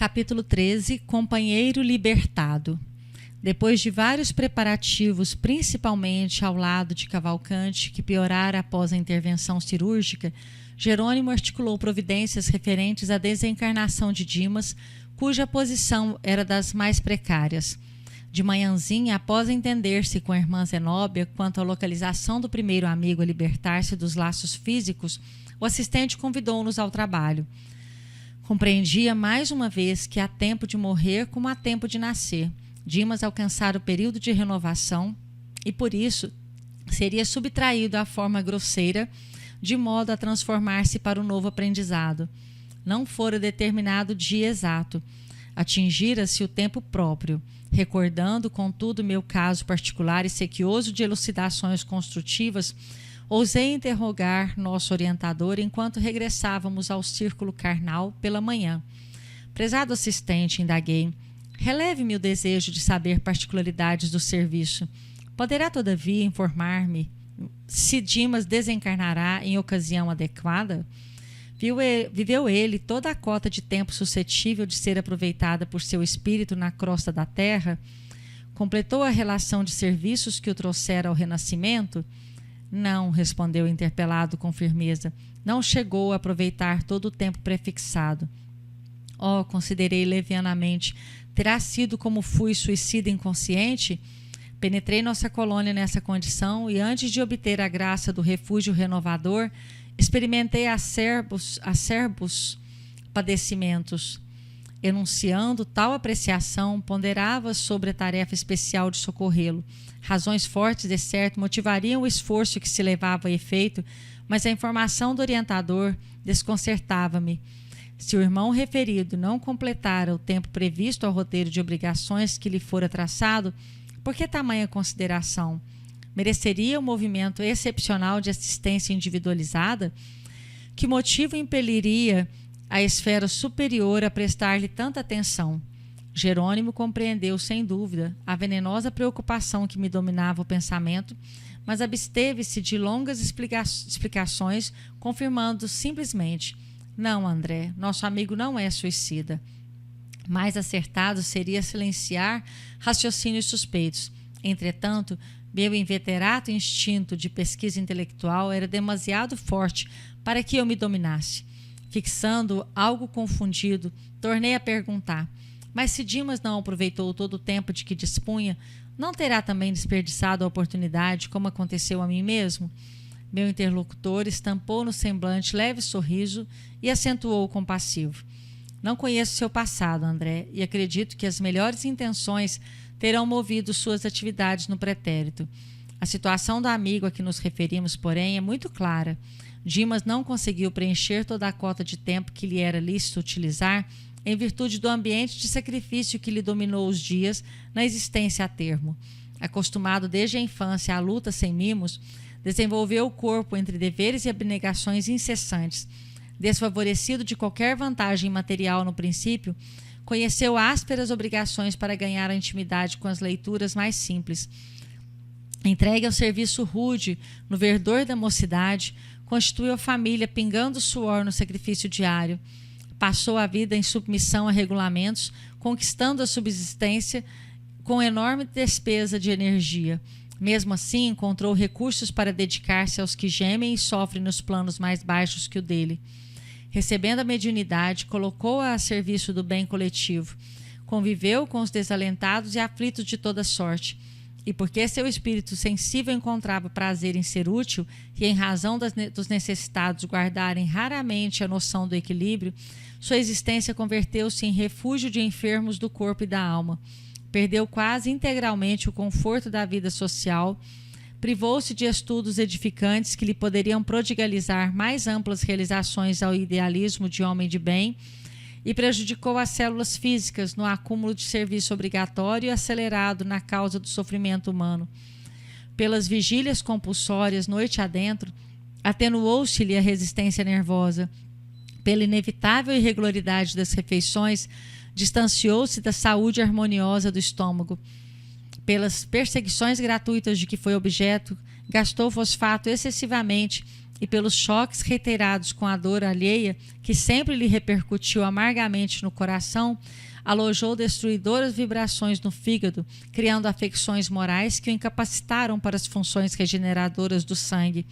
Capítulo 13. Companheiro libertado. Depois de vários preparativos, principalmente ao lado de Cavalcante, que piorara após a intervenção cirúrgica, Jerônimo articulou providências referentes à desencarnação de Dimas, cuja posição era das mais precárias. De manhãzinha, após entender-se com a irmã Zenóbia quanto à localização do primeiro amigo a libertar-se dos laços físicos, o assistente convidou-nos ao trabalho. Compreendia mais uma vez que há tempo de morrer como há tempo de nascer. Dimas alcançara o período de renovação e, por isso, seria subtraído à forma grosseira, de modo a transformar-se para o novo aprendizado. Não fora determinado o dia exato. Atingira-se o tempo próprio. Recordando, contudo, meu caso particular e sequioso de elucidações construtivas, ousei interrogar nosso orientador enquanto regressávamos ao círculo carnal pela manhã. Prezado assistente, indaguei, releve-me o desejo de saber particularidades do serviço. Poderá, todavia, informar-me se Dimas desencarnará em ocasião adequada? Viveu ele toda a cota de tempo suscetível de ser aproveitada por seu espírito na crosta da terra? Completou a relação de serviços que o trouxera ao renascimento? Não, respondeu o interpelado com firmeza. Não chegou a aproveitar todo o tempo prefixado. Oh, considerei levianamente. Terá sido como fui suicida inconsciente? Penetrei nossa colônia nessa condição e, antes de obter a graça do refúgio renovador, experimentei acerbos padecimentos. Enunciando tal apreciação, ponderava sobre a tarefa especial de socorrê-lo. Razões fortes, de certo, motivariam o esforço que se levava a efeito, mas a informação do orientador desconcertava-me. Se o irmão referido não completara o tempo previsto ao roteiro de obrigações que lhe fora traçado, por que tamanha consideração? Mereceria um movimento excepcional de assistência individualizada? Que motivo impeliria a esfera superior a prestar-lhe tanta atenção? Jerônimo compreendeu, sem dúvida, a venenosa preocupação que me dominava o pensamento, mas absteve-se de longas explicações, confirmando simplesmente: não, André, nosso amigo não é suicida. Mais acertado seria silenciar raciocínios suspeitos. Entretanto, meu inveterato instinto de pesquisa intelectual era demasiado forte para que eu me dominasse. Fixando algo confundido, tornei a perguntar: mas se Dimas não aproveitou todo o tempo de que dispunha, não terá também desperdiçado a oportunidade, como aconteceu a mim mesmo? Meu interlocutor estampou no semblante leve sorriso e acentuou compassivo: não conheço seu passado, André, e acredito que as melhores intenções terão movido suas atividades no pretérito. A situação do amigo a que nos referimos, porém, é muito clara. Dimas não conseguiu preencher toda a cota de tempo que lhe era lícito utilizar em virtude do ambiente de sacrifício que lhe dominou os dias na existência a termo. Acostumado desde a infância à luta sem mimos, desenvolveu o corpo entre deveres e abnegações incessantes. Desfavorecido de qualquer vantagem material no princípio, conheceu ásperas obrigações para ganhar a intimidade com as leituras mais simples. Entregue ao serviço rude, no verdor da mocidade, constituiu a família pingando suor no sacrifício diário. Passou a vida em submissão a regulamentos, conquistando a subsistência com enorme despesa de energia. Mesmo assim, encontrou recursos para dedicar-se aos que gemem e sofrem nos planos mais baixos que o dele. Recebendo a mediunidade, colocou-a a serviço do bem coletivo. Conviveu com os desalentados e aflitos de toda sorte. E porque seu espírito sensível encontrava prazer em ser útil e em razão dos necessitados guardarem raramente a noção do equilíbrio, sua existência converteu-se em refúgio de enfermos do corpo e da alma. Perdeu quase integralmente o conforto da vida social, privou-se de estudos edificantes que lhe poderiam prodigalizar mais amplas realizações ao idealismo de homem de bem e prejudicou as células físicas no acúmulo de serviço obrigatório e acelerado na causa do sofrimento humano. Pelas vigílias compulsórias, noite adentro, atenuou-se-lhe a resistência nervosa. Pela inevitável irregularidade das refeições, distanciou-se da saúde harmoniosa do estômago. Pelas perseguições gratuitas de que foi objeto, gastou fosfato excessivamente e pelos choques reiterados com a dor alheia, que sempre lhe repercutiu amargamente no coração, alojou destruidoras vibrações no fígado, criando afecções morais que o incapacitaram para as funções regeneradoras do sangue.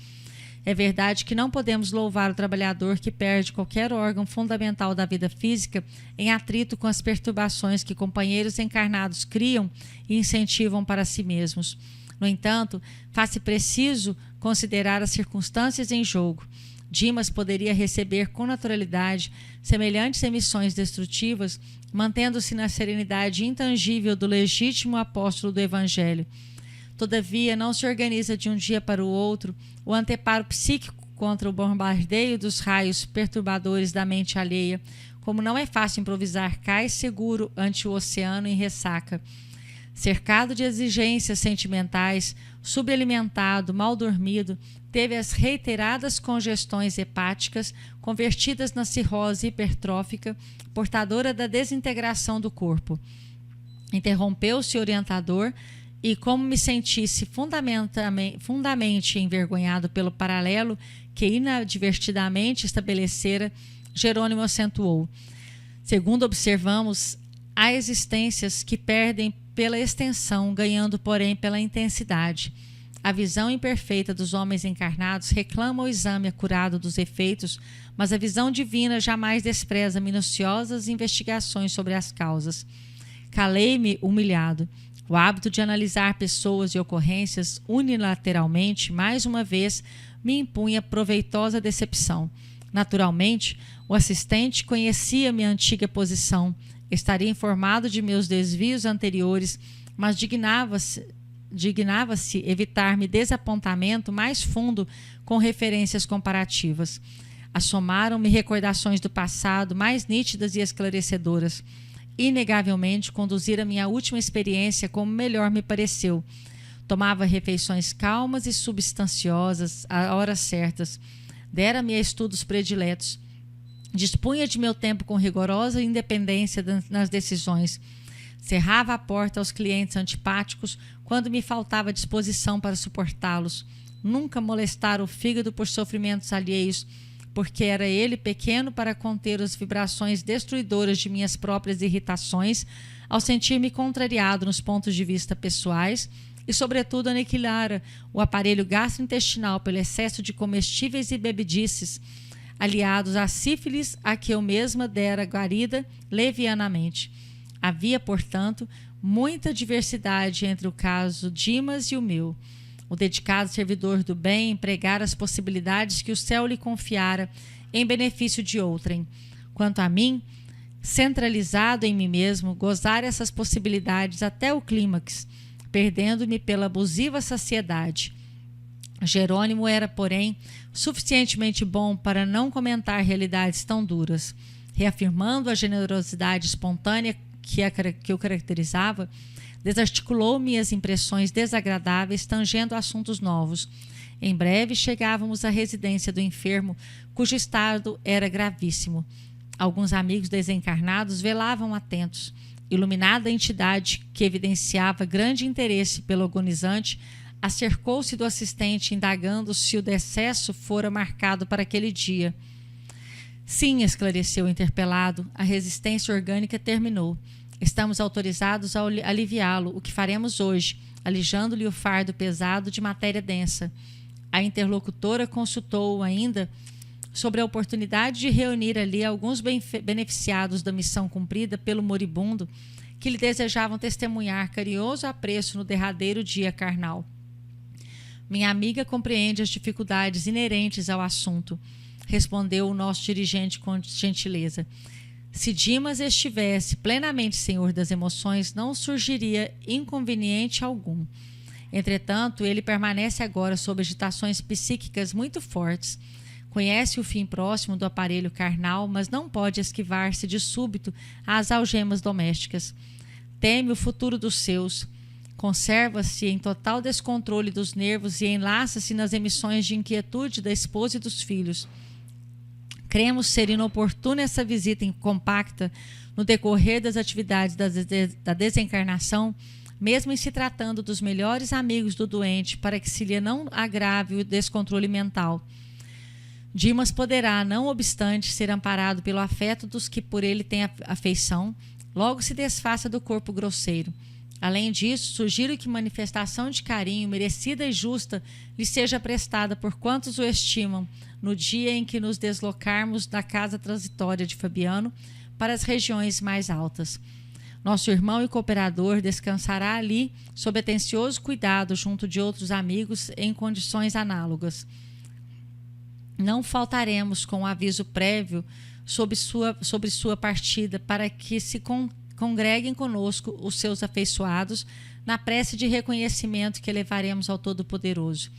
É verdade que não podemos louvar o trabalhador que perde qualquer órgão fundamental da vida física em atrito com as perturbações que companheiros encarnados criam e incentivam para si mesmos. No entanto, faz-se preciso considerar as circunstâncias em jogo. Dimas poderia receber com naturalidade semelhantes emissões destrutivas, mantendo-se na serenidade intangível do legítimo apóstolo do Evangelho. Todavia, não se organiza de um dia para o outro o anteparo psíquico contra o bombardeio dos raios perturbadores da mente alheia, como não é fácil improvisar cais seguro ante o oceano em ressaca. Cercado de exigências sentimentais, subalimentado, mal dormido, teve as reiteradas congestões hepáticas convertidas na cirrose hipertrófica, portadora da desintegração do corpo. Interrompeu-se o orientador e, como me sentisse fundamente envergonhado pelo paralelo que inadvertidamente estabelecera, Jerônimo acentuou: segundo observamos, há existências que perdem pela extensão, ganhando, porém, pela intensidade. A visão imperfeita dos homens encarnados reclama o exame acurado dos efeitos, mas a visão divina jamais despreza minuciosas investigações sobre as causas. Calei-me humilhado. O hábito de analisar pessoas e ocorrências unilateralmente, mais uma vez, me impunha proveitosa decepção. Naturalmente, o assistente conhecia minha antiga posição, estaria informado de meus desvios anteriores, mas dignava-se evitar-me desapontamento mais fundo com referências comparativas. Assomaram-me recordações do passado mais nítidas e esclarecedoras. Inegavelmente conduzira minha última experiência como melhor me pareceu. Tomava refeições calmas e substanciosas a horas certas. Dera-me a estudos prediletos. Dispunha de meu tempo com rigorosa independência nas decisões. Cerrava a porta aos clientes antipáticos quando me faltava disposição para suportá-los. Nunca molestara o fígado por sofrimentos alheios, porque era ele pequeno para conter as vibrações destruidoras de minhas próprias irritações, ao sentir-me contrariado nos pontos de vista pessoais e, sobretudo, aniquilara o aparelho gastrointestinal pelo excesso de comestíveis e bebedices, aliados à sífilis a que eu mesma dera guarida levianamente. Havia, portanto, muita diversidade entre o caso Dimas e o meu. O dedicado servidor do bem empregara as possibilidades que o céu lhe confiara em benefício de outrem. Quanto a mim, centralizado em mim mesmo, gozara essas possibilidades até o clímax, perdendo-me pela abusiva saciedade. Jerônimo era, porém, suficientemente bom para não comentar realidades tão duras. Reafirmando a generosidade espontânea que o caracterizava, desarticulou minhas impressões desagradáveis, tangendo assuntos novos. Em breve chegávamos à residência do enfermo, cujo estado era gravíssimo. Alguns amigos desencarnados velavam atentos. Iluminada a entidade, que evidenciava grande interesse pelo agonizante, acercou-se do assistente, indagando se o decesso fora marcado para aquele dia. Sim, esclareceu o interpelado, a resistência orgânica terminou. Estamos autorizados a aliviá-lo, o que faremos hoje, alijando-lhe o fardo pesado de matéria densa. A interlocutora consultou-o ainda sobre a oportunidade de reunir ali alguns beneficiados da missão cumprida pelo moribundo, que lhe desejavam testemunhar carinhoso apreço no derradeiro dia carnal. Minha amiga compreende as dificuldades inerentes ao assunto, respondeu o nosso dirigente com gentileza. Se Dimas estivesse plenamente senhor das emoções, não surgiria inconveniente algum. Entretanto, ele permanece agora sob agitações psíquicas muito fortes. Conhece o fim próximo do aparelho carnal, mas não pode esquivar-se de súbito às algemas domésticas. Teme o futuro dos seus. Conserva-se em total descontrole dos nervos e enlaça-se nas emissões de inquietude da esposa e dos filhos. Cremos ser inoportuna essa visita compacta no decorrer das atividades da desencarnação, mesmo em se tratando dos melhores amigos do doente, para que se lhe não agrave o descontrole mental. Dimas poderá, não obstante, ser amparado pelo afeto dos que por ele têm afeição, logo se desfaça do corpo grosseiro. Além disso, sugiro que manifestação de carinho merecida e justa lhe seja prestada por quantos o estimam, no dia em que nos deslocarmos da casa transitória de Fabiano para as regiões mais altas. Nosso irmão e cooperador descansará ali sob atencioso cuidado junto de outros amigos em condições análogas. Não faltaremos com aviso prévio sobre sua partida para que se congreguem conosco os seus afeiçoados na prece de reconhecimento que elevaremos ao Todo-Poderoso.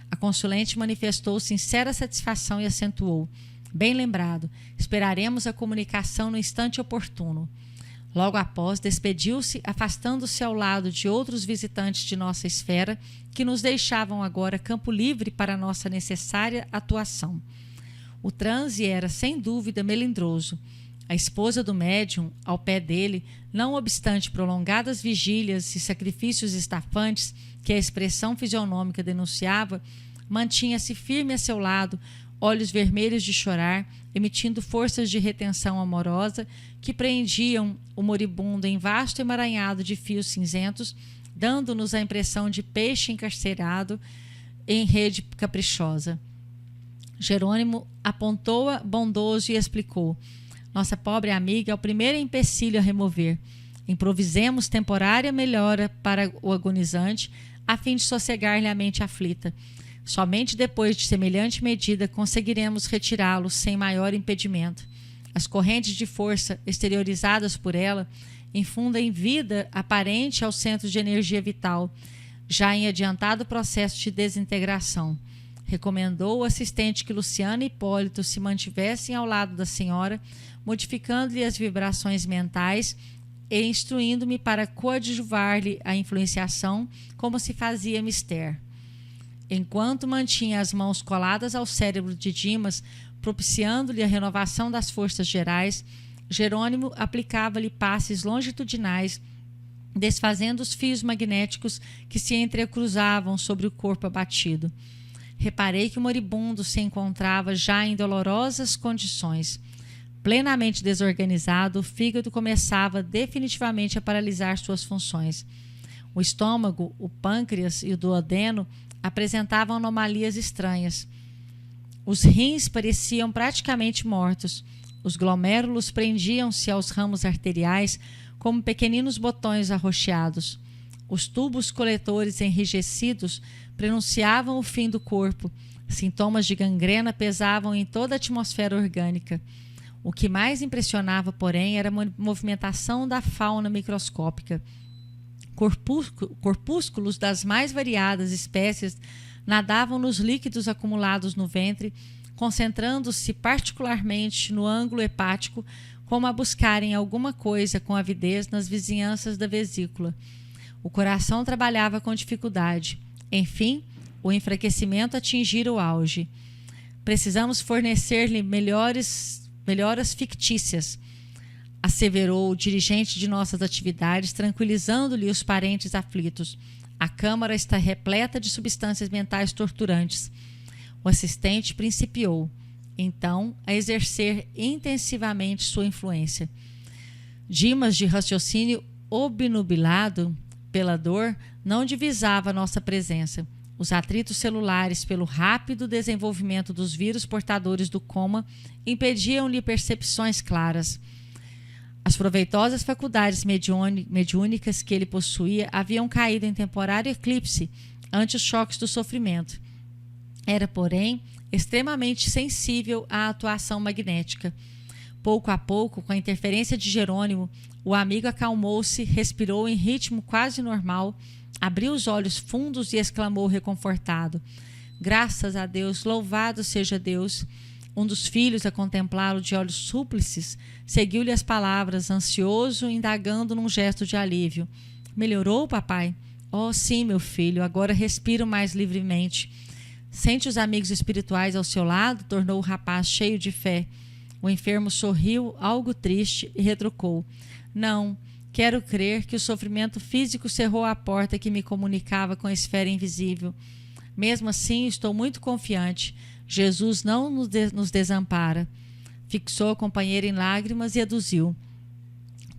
A consulente manifestou sincera satisfação e acentuou: bem lembrado, esperaremos a comunicação no instante oportuno. Logo após, despediu-se, afastando-se ao lado de outros visitantes de nossa esfera, que nos deixavam agora campo livre para nossa necessária atuação. O transe era, sem dúvida, melindroso. A esposa do médium, ao pé dele, não obstante prolongadas vigílias e sacrifícios estafantes que a expressão fisionômica denunciava, mantinha-se firme a seu lado, olhos vermelhos de chorar, emitindo forças de retenção amorosa que prendiam o moribundo em vasto emaranhado de fios cinzentos, dando-nos a impressão de peixe encarcerado em rede caprichosa. Jerônimo apontou-a bondoso e explicou: nossa pobre amiga é o primeiro empecilho a remover. Improvisemos temporária melhora para o agonizante, a fim de sossegar-lhe a mente aflita. Somente depois de semelhante medida conseguiremos retirá-lo sem maior impedimento. As correntes de força exteriorizadas por ela infundem vida aparente ao centro de energia vital, já em adiantado processo de desintegração. Recomendou o assistente que Luciana e Hipólito se mantivessem ao lado da senhora, modificando-lhe as vibrações mentais e instruindo-me para coadjuvar-lhe a influenciação, como se fazia mister. Enquanto mantinha as mãos coladas ao cérebro de Dimas, propiciando-lhe a renovação das forças gerais, Jerônimo aplicava-lhe passes longitudinais, desfazendo os fios magnéticos que se entrecruzavam sobre o corpo abatido. Reparei que o moribundo se encontrava já em dolorosas condições. Plenamente desorganizado, o fígado começava definitivamente a paralisar suas funções. O estômago, o pâncreas e o duodeno apresentavam anomalias estranhas. Os rins pareciam praticamente mortos. Os glomérulos prendiam-se aos ramos arteriais como pequeninos botões arroxeados. Os tubos coletores enrijecidos prenunciavam o fim do corpo. Sintomas de gangrena pesavam em toda a atmosfera orgânica. O que mais impressionava, porém, era a movimentação da fauna microscópica. Corpúsculos das mais variadas espécies nadavam nos líquidos acumulados no ventre, concentrando-se particularmente no ângulo hepático, como a buscarem alguma coisa com avidez nas vizinhanças da vesícula. O coração trabalhava com dificuldade. Enfim, o enfraquecimento atingira o auge. Precisamos fornecer-lhe melhoras fictícias, asseverou o dirigente de nossas atividades, tranquilizando-lhe os parentes aflitos. A câmara está repleta de substâncias mentais torturantes. O assistente principiou, então, a exercer intensivamente sua influência. Dimas, de raciocínio obnubilado pela dor, não divisava nossa presença. Os atritos celulares, pelo rápido desenvolvimento dos vírus portadores do coma, impediam-lhe percepções claras. As proveitosas faculdades mediúnicas que ele possuía haviam caído em temporário eclipse ante os choques do sofrimento. Era, porém, extremamente sensível à atuação magnética. Pouco a pouco, com a interferência de Jerônimo, o amigo acalmou-se, respirou em ritmo quase normal, abriu os olhos fundos e exclamou reconfortado: graças a Deus, louvado seja Deus! Um dos filhos, a contemplá-lo de olhos súplices, seguiu-lhe as palavras, ansioso, indagando num gesto de alívio: melhorou, papai? Oh, sim, meu filho, agora respiro mais livremente. Sente os amigos espirituais ao seu lado? Tornou o rapaz cheio de fé. O enfermo sorriu, algo triste, e retrucou: não, quero crer que o sofrimento físico cerrou a porta que me comunicava com a esfera invisível. Mesmo assim, estou muito confiante. Jesus não nos desampara. Fixou a companheira em lágrimas e aduziu: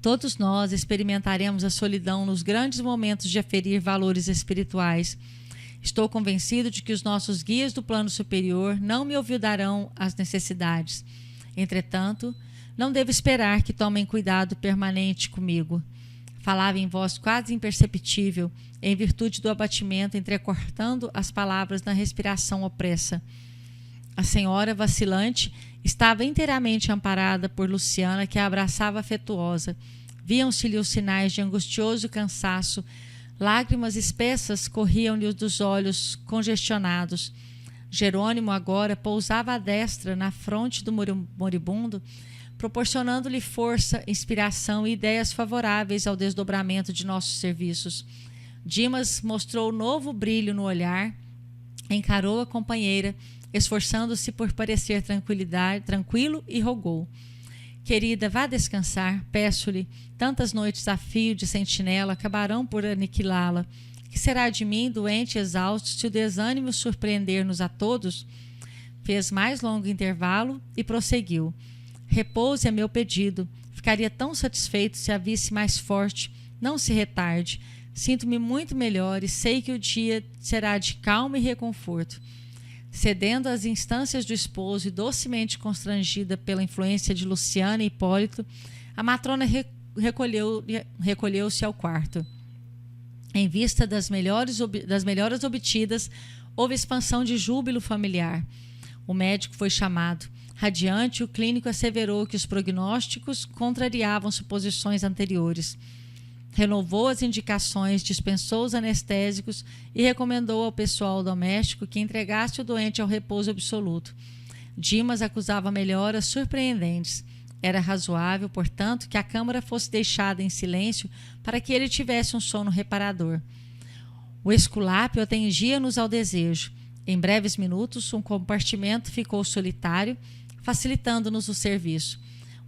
todos nós experimentaremos a solidão nos grandes momentos de aferir valores espirituais. Estou convencido de que os nossos guias do plano superior não me olvidarão as necessidades. Entretanto, não devo esperar que tomem cuidado permanente comigo. Falava em voz quase imperceptível, em virtude do abatimento, entrecortando as palavras na respiração opressa. A senhora, vacilante, estava inteiramente amparada por Luciana, que a abraçava afetuosa. Viam-se-lhe os sinais de angustioso cansaço. Lágrimas espessas corriam-lhe dos olhos congestionados. Jerônimo agora pousava à destra na fronte do moribundo, proporcionando-lhe força, inspiração e ideias favoráveis ao desdobramento de nossos serviços. Dimas mostrou novo brilho no olhar, encarou a companheira, esforçando-se por parecer tranquilo, e rogou: querida, vá descansar, peço-lhe. Tantas noites a fio de sentinela acabarão por aniquilá-la. Que será de mim, doente e exausto, se o desânimo surpreender-nos a todos? Fez mais longo intervalo e prosseguiu: repouse a meu pedido. Ficaria tão satisfeito se a visse mais forte. Não se retarde. Sinto-me muito melhor e sei que o dia será de calma e reconforto. Cedendo às instâncias do esposo e docemente constrangida pela influência de Luciana e Hipólito, a matrona recolheu-se ao quarto. Em vista das melhoras obtidas, houve expansão de júbilo familiar. O médico foi chamado. Radiante, o clínico asseverou que os prognósticos contrariavam suposições anteriores. Renovou as indicações, dispensou os anestésicos e recomendou ao pessoal doméstico que entregasse o doente ao repouso absoluto. Dimas acusava melhoras surpreendentes. Era razoável, portanto, que a câmara fosse deixada em silêncio para que ele tivesse um sono reparador. O esculápio atendia-nos ao desejo. Em breves minutos, um compartimento ficou solitário, facilitando-nos o serviço.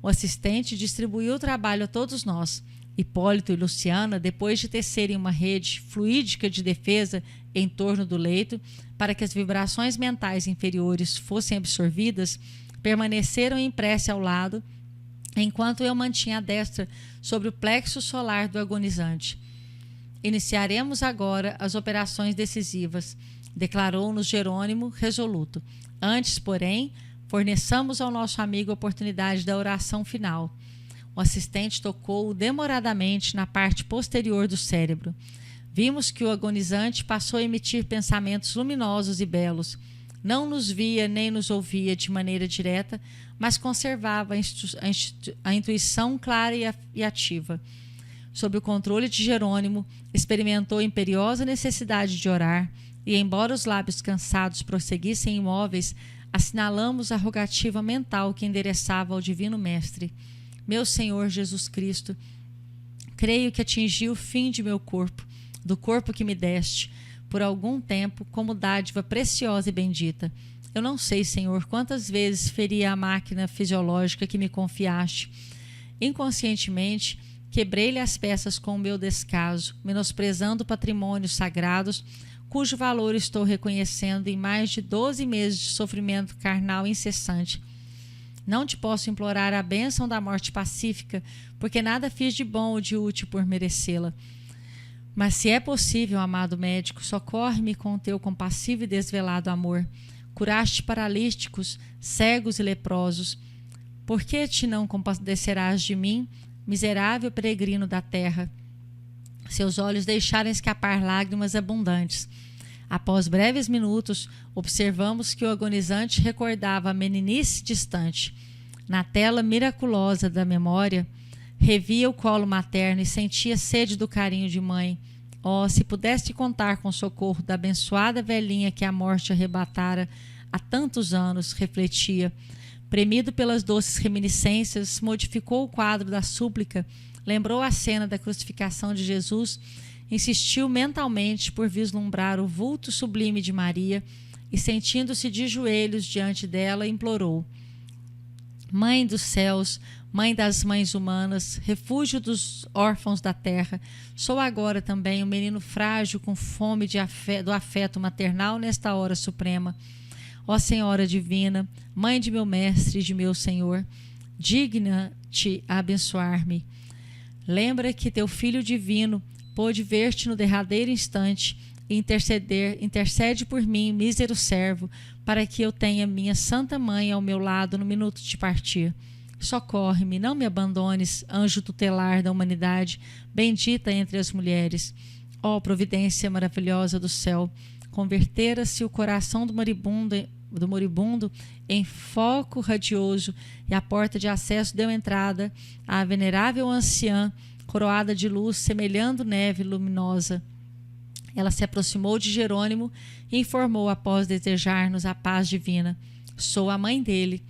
O assistente distribuiu o trabalho a todos nós. Hipólito e Luciana, depois de tecerem uma rede fluídica de defesa em torno do leito, para que as vibrações mentais inferiores fossem absorvidas, permaneceram em prece ao lado, enquanto eu mantinha a destra sobre o plexo solar do agonizante. Iniciaremos agora as operações decisivas, declarou-nos Jerônimo, resoluto. Antes, porém, forneçamos ao nosso amigo a oportunidade da oração final. O assistente tocou demoradamente na parte posterior do cérebro. Vimos que o agonizante passou a emitir pensamentos luminosos e belos. Não nos via nem nos ouvia de maneira direta, mas conservava a intuição clara e ativa. Sob o controle de Jerônimo, experimentou a imperiosa necessidade de orar, e, embora os lábios cansados prosseguissem imóveis, assinalamos a rogativa mental que endereçava ao Divino Mestre. Meu Senhor Jesus Cristo, creio que atingi o fim de meu corpo, do corpo que me deste, por algum tempo, como dádiva preciosa e bendita. Eu não sei, Senhor, quantas vezes feri a máquina fisiológica que me confiaste. Inconscientemente, quebrei-lhe as peças com o meu descaso, menosprezando patrimônios sagrados, cujo valor estou reconhecendo em mais de 12 meses de sofrimento carnal incessante. Não te posso implorar a bênção da morte pacífica, porque nada fiz de bom ou de útil por merecê-la. Mas se é possível, amado médico, socorre-me com teu compassivo e desvelado amor. Curaste paralíticos, cegos e leprosos. Por que te não compadecerás de mim, miserável peregrino da terra? Seus olhos deixaram escapar lágrimas abundantes. Após breves minutos, observamos que o agonizante recordava a meninice distante. Na tela miraculosa da memória, revia o colo materno e sentia sede do carinho de mãe. Oh, se pudesse contar com o socorro da abençoada velhinha que a morte arrebatara há tantos anos, refletia. Premido pelas doces reminiscências, modificou o quadro da súplica, lembrou a cena da crucificação de Jesus, insistiu mentalmente por vislumbrar o vulto sublime de Maria e, sentindo-se de joelhos diante dela, implorou: Mãe dos céus, Mãe das mães humanas, refúgio dos órfãos da terra, sou agora também um menino frágil com fome do afeto maternal nesta hora suprema. Ó Senhora divina, Mãe de meu Mestre e de meu Senhor, digna-te abençoar-me. Lembra que teu Filho divino pôde ver-te no derradeiro instante e intercede por mim, mísero servo, para que eu tenha minha Santa Mãe ao meu lado no minuto de partir. Socorre-me, não me abandones, anjo tutelar da humanidade, bendita entre as mulheres. Ó providência maravilhosa do céu, convertera-se o coração do moribundo em foco radioso e a porta de acesso deu entrada à venerável anciã, coroada de luz, semelhando neve luminosa. Ela se aproximou de Jerônimo e informou após desejar-nos a paz divina. Sou a mãe dele.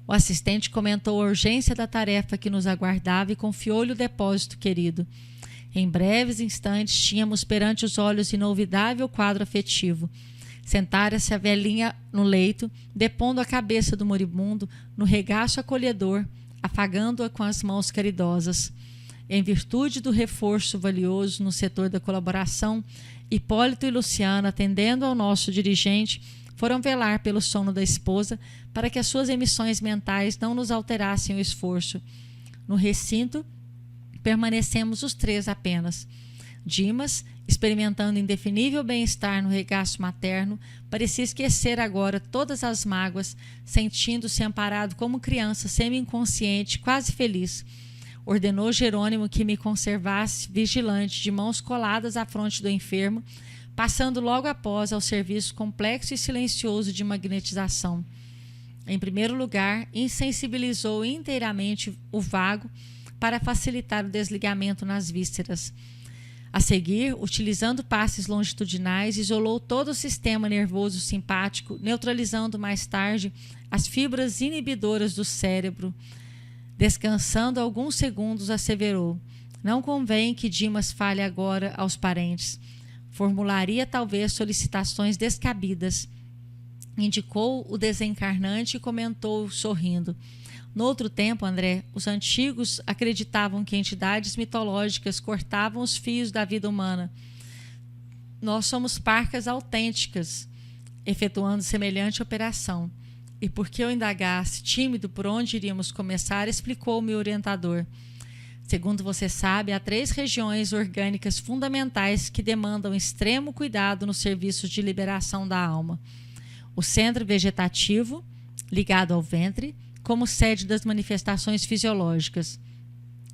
O assistente comentou a urgência da tarefa que nos aguardava e confiou-lhe o depósito querido. Em breves instantes tínhamos perante os olhos inolvidável quadro afetivo. Sentara-se a velhinha no leito, depondo a cabeça do moribundo no regaço acolhedor, afagando-a com as mãos caridosas. Em virtude do reforço valioso no setor da colaboração, Hipólito e Luciana, atendendo ao nosso dirigente, foram velar pelo sono da esposa para que as suas emissões mentais não nos alterassem o esforço. No recinto, permanecemos os três apenas. Dimas, experimentando indefinível bem-estar no regaço materno, parecia esquecer agora todas as mágoas, sentindo-se amparado como criança semi-inconsciente, quase feliz. Ordenou Jerônimo que me conservasse vigilante, de mãos coladas à fronte do enfermo, passando logo após ao serviço complexo e silencioso de magnetização. Em primeiro lugar, insensibilizou inteiramente o vago para facilitar o desligamento nas vísceras. A seguir, utilizando passes longitudinais, isolou todo o sistema nervoso simpático, neutralizando mais tarde as fibras inibidoras do cérebro. Descansando alguns segundos, asseverou: não convém que Dimas fale agora aos parentes. Formularia talvez solicitações descabidas. Indicou o desencarnante e comentou, sorrindo: no outro tempo, André, os antigos acreditavam que entidades mitológicas cortavam os fios da vida humana. Nós somos parcas autênticas, efetuando semelhante operação. E porque eu indagasse, tímido, por onde iríamos começar, explicou-me o orientador. Segundo você sabe, há 3 regiões orgânicas fundamentais que demandam extremo cuidado nos serviços de liberação da alma. O centro vegetativo, ligado ao ventre, como sede das manifestações fisiológicas.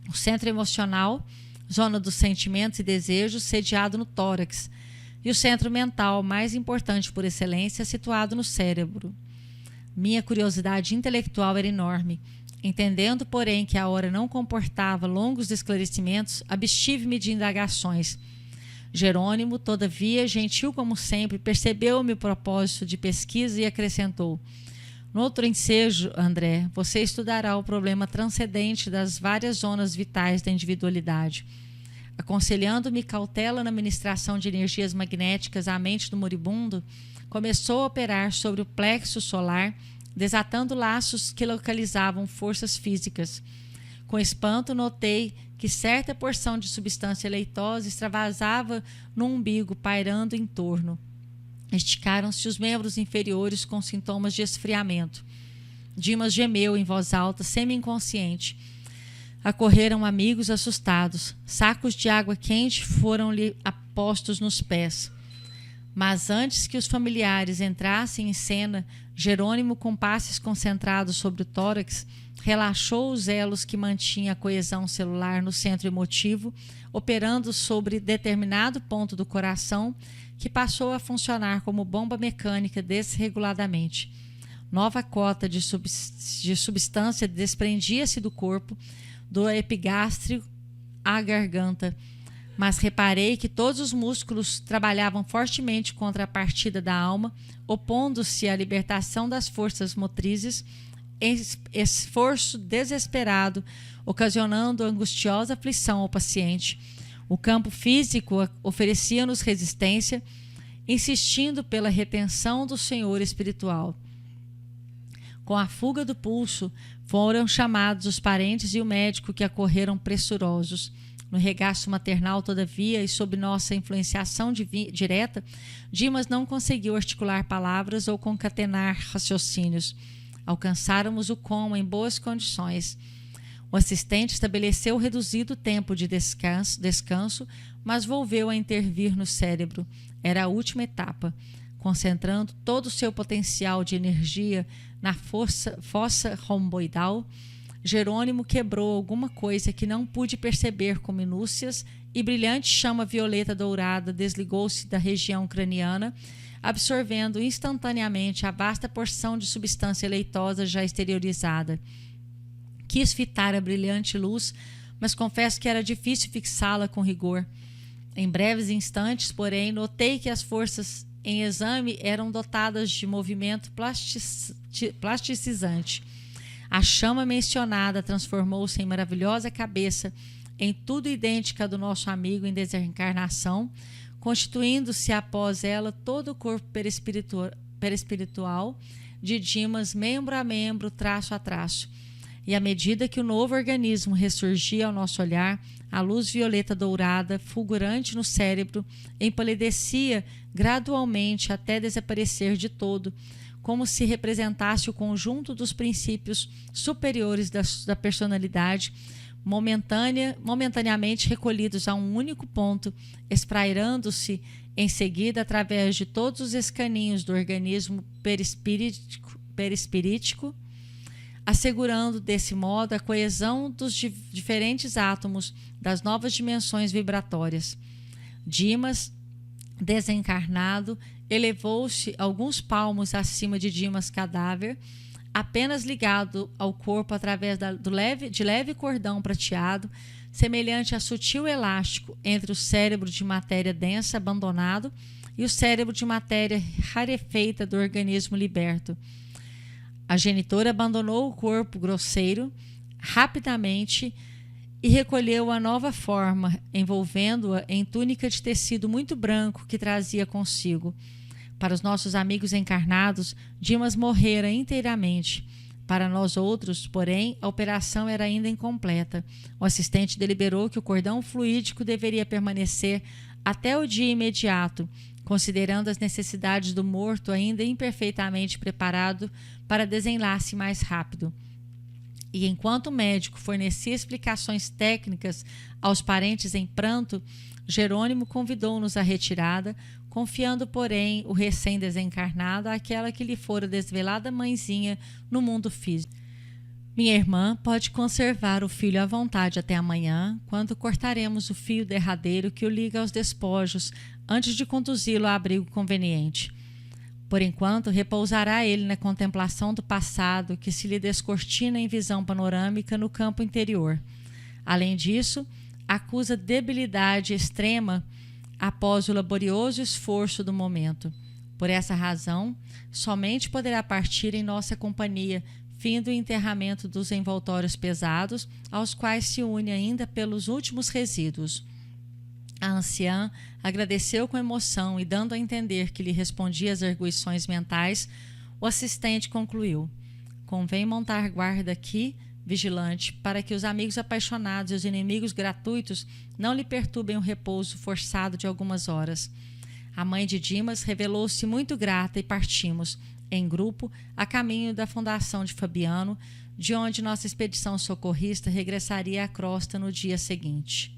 O centro emocional, zona dos sentimentos e desejos, sediado no tórax. E o centro mental, mais importante por excelência, situado no cérebro. Minha curiosidade intelectual era enorme. Entendendo, porém, que a hora não comportava longos esclarecimentos, abstive-me de indagações. Jerônimo, todavia, gentil como sempre, percebeu-me o propósito de pesquisa e acrescentou: no outro ensejo, André, você estudará o problema transcendente das várias zonas vitais da individualidade. Aconselhando-me cautela na ministração de energias magnéticas à mente do moribundo, começou a operar sobre o plexo solar, desatando laços que localizavam forças físicas. Com espanto, notei que certa porção de substância leitosa extravasava no umbigo, pairando em torno. Esticaram-se os membros inferiores com sintomas de esfriamento. Dimas gemeu em voz alta, semi-inconsciente. Acorreram amigos assustados. Sacos de água quente foram-lhe apostos nos pés. Mas antes que os familiares entrassem em cena, Jerônimo, com passes concentrados sobre o tórax, relaxou os elos que mantinha a coesão celular no centro emotivo, operando sobre determinado ponto do coração, que passou a funcionar como bomba mecânica desreguladamente. Nova cota de substância desprendia-se do corpo, do epigástrio à garganta, mas reparei que todos os músculos trabalhavam fortemente contra a partida da alma, opondo-se à libertação das forças motrizes, em esforço desesperado, ocasionando angustiosa aflição ao paciente. O campo físico oferecia-nos resistência, insistindo pela retenção do senhor espiritual. Com a fuga do pulso, foram chamados os parentes e o médico, que acorreram pressurosos. No regaço maternal, todavia, e sob nossa influenciação direta, Dimas não conseguiu articular palavras ou concatenar raciocínios. Alcançáramos o coma em boas condições. O assistente estabeleceu o reduzido tempo de descanso, mas volveu a intervir no cérebro. Era a última etapa. Concentrando todo o seu potencial de energia na fossa romboidal, Jerônimo quebrou alguma coisa que não pude perceber com minúcias e brilhante chama violeta dourada desligou-se da região craniana, absorvendo instantaneamente a vasta porção de substância leitosa já exteriorizada. Quis fitar a brilhante luz, mas confesso que era difícil fixá-la com rigor. Em breves instantes, porém, notei que as forças em exame eram dotadas de movimento plasticizante. A chama mencionada transformou-se em maravilhosa cabeça, em tudo idêntica à do nosso amigo em desencarnação, constituindo-se após ela todo o corpo perispiritual de Dimas, membro a membro, traço a traço. E à medida que o novo organismo ressurgia ao nosso olhar, a luz violeta dourada, fulgurante no cérebro, empalidecia gradualmente até desaparecer de todo, como se representasse o conjunto dos princípios superiores da personalidade, momentaneamente recolhidos a um único ponto, esprairando-se em seguida através de todos os escaninhos do organismo perispirítico, assegurando desse modo a coesão dos diferentes átomos das novas dimensões vibratórias. Dimas, desencarnado, elevou-se alguns palmos acima de Dimas cadáver, apenas ligado ao corpo através de leve cordão prateado, semelhante a sutil elástico entre o cérebro de matéria densa abandonado e o cérebro de matéria rarefeita do organismo liberto. A genitora abandonou o corpo grosseiro rapidamente e recolheu a nova forma, envolvendo-a em túnica de tecido muito branco que trazia consigo. Para os nossos amigos encarnados, Dimas morrera inteiramente. Para nós outros, porém, a operação era ainda incompleta. O assistente deliberou que o cordão fluídico deveria permanecer até o dia imediato, considerando as necessidades do morto ainda imperfeitamente preparado para desenlace mais rápido. E enquanto o médico fornecia explicações técnicas aos parentes em pranto, Jerônimo convidou-nos à retirada, confiando, porém, o recém-desencarnado àquela que lhe fora desvelada mãezinha no mundo físico. Minha irmã pode conservar o filho à vontade até amanhã, quando cortaremos o fio derradeiro que o liga aos despojos, antes de conduzi-lo a abrigo conveniente. Por enquanto, repousará ele na contemplação do passado que se lhe descortina em visão panorâmica no campo interior. Além disso, acusa debilidade extrema após o laborioso esforço do momento. Por essa razão, somente poderá partir em nossa companhia, findo o enterramento dos envoltórios pesados, aos quais se une ainda pelos últimos resíduos. A anciã agradeceu com emoção e, dando a entender que lhe respondia às arguições mentais, o assistente concluiu: convém montar guarda aqui, vigilante, para que os amigos apaixonados e os inimigos gratuitos não lhe perturbem o repouso forçado de algumas horas. A mãe de Dimas revelou-se muito grata e partimos, em grupo, a caminho da fundação de Fabiano, de onde nossa expedição socorrista regressaria à crosta no dia seguinte.